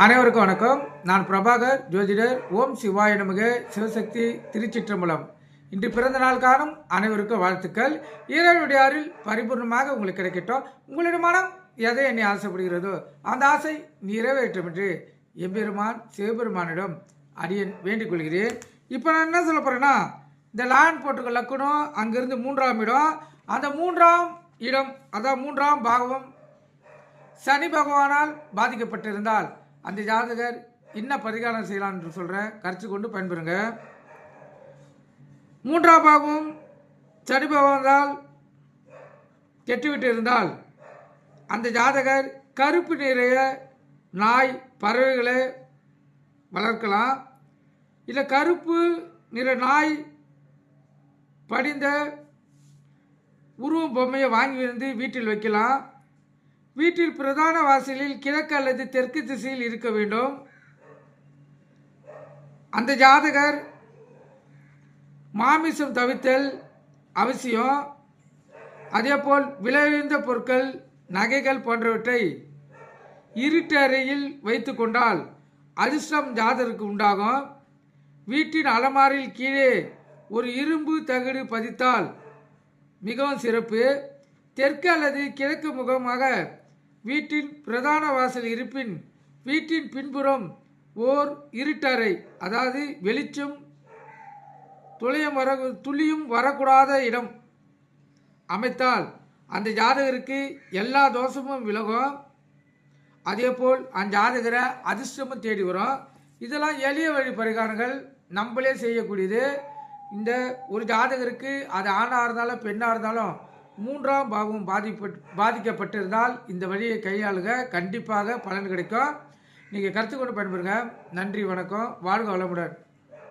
அனைவருக்கும் வணக்கம். நான் பிரபாகர் ஜோதிடர். ஓம் சிவாய நமக. சிவசக்தி திருச்சிற்றம்பலம். இன்று பிறந்த நாள் காணும் அனைவருக்கும் வாழ்த்துக்கள். இறைவனுடைய அருள் பரிபூர்ணமாக உங்களுக்கு கிடைக்கட்டும். உங்களுடைய மனம் எதை என்னை ஆசைப்படுகிறதோ அந்த ஆசை நிறைவேற்றும் என்று எம்பெருமான் சிவபெருமானிடம் அடியன் வேண்டிக் கொள்கிறேன். இப்போ நான் என்ன சொல்ல போகிறேன்னா, இந்த லான் போட்டுக்க லக்கணம் அங்கிருந்து 3ஆம் இடம், அந்த 3ஆம் இடம் அதாவது 3ஆம் பாகவம் சனி பகவானால் பாதிக்கப்பட்டிருந்தால் அந்த ஜாதகர் என்ன பரிகாரம் செய்யலாம் என்று சொல்கிறேன். கருத்து கொண்டு பயன்பெறுங்க. 3ஆம் பாகமும் சனி பகவானால் கெட்டுவிட்டு இருந்தால் அந்த ஜாதகர் கருப்பு நிறைய நாய் பறவைகளை வளர்க்கலாம். இல்லை கருப்பு நிற நாய் படிந்த உருவம் பொம்மையை வாங்கி வந்து வீட்டில் வைக்கலாம். வீட்டில் பிரதான வாசலில் கிழக்கு அல்லது தெற்கு திசையில் இருக்க வேண்டும். அந்த ஜாதகர் மாமிசம் தவிர்த்தல் அவசியம். அதேபோல் விலையுயர்ந்த பொருட்கள் நகைகள் போன்றவற்றை இருட்டு அறையில் வைத்து கொண்டால் அதிர்ஷ்டம் ஜாதகருக்கு உண்டாகும். வீட்டின் அலமாரில் கீழே ஒரு இரும்பு தகடு பதித்தால் மிகவும் சிறப்பு. தெற்கு அல்லது கிழக்கு முகமாக வீட்டின் பிரதான வாசல் இருப்பின் வீட்டின் பின்புறம் ஓர் இருட்டறை, அதாவது வெளிச்சம் துளியும் வரக்கூடாத இடம் அமைத்தால் அந்த ஜாதகருக்கு எல்லா தோஷமும் விலகும். அதேபோல் அந்த ஜாதகரை அதிர்ஷ்டமும் தேடி வரும். இதெல்லாம் எளிய வழி பரிகாரங்கள், நம்மளே செய்யக்கூடியது. இந்த ஒரு ஜாதகருக்கு அது ஆணாக இருந்தாலும் பெண்ணாக இருந்தாலும் 3ஆம் பாகம் பாதிக்கப்பட்டிருந்தால் இந்த வழியை கையாளுக, கண்டிப்பாக பலன் கிடைக்கும். நீங்கள் கருத்து கொண்டு பயன்பெறுங்க. நன்றி, வணக்கம், வாழ்க வளமுடன்.